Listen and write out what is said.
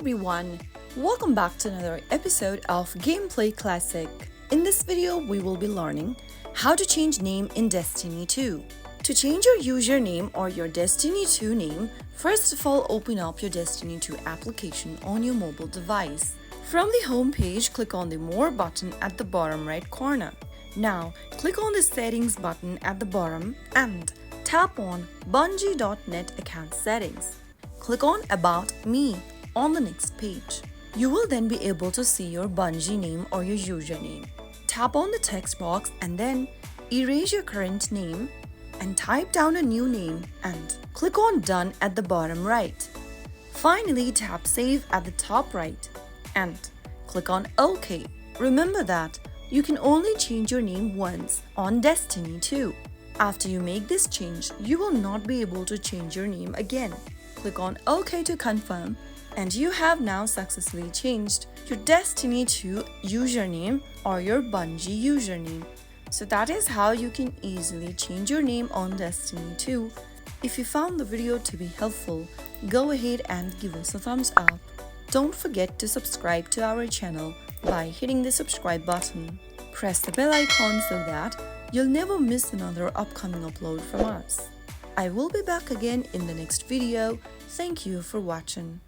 everyone, welcome back to another episode of Gameplay Classic. In this video, we will be learning how to change name in Destiny 2. To change your username or your Destiny 2 name, first of all open up your Destiny 2 application on your mobile device. From the home page, click on the More button at the bottom right corner. Now, click on the Settings button at the bottom and tap on Bungie.net account settings. Click on About Me on the next page. You will then be able to see your Bungie name or your username. Tap on the text box and then erase your current name and type down a new name and click on Done at the bottom right. Finally, tap Save at the top right and click on OK. Remember that you can only change your name once on Destiny 2. After you make this change, you will not be able to change your name again. Click on OK to confirm, and you have now successfully changed your Destiny 2 username or your Bungie username. So that is how you can easily change your name on Destiny 2. If you found the video to be helpful, go ahead and give us a thumbs up. Don't forget to subscribe to our channel by hitting the subscribe button. Press the bell icon so that you'll never miss another upcoming upload from us. I will be back again in the next video. Thank you for watching.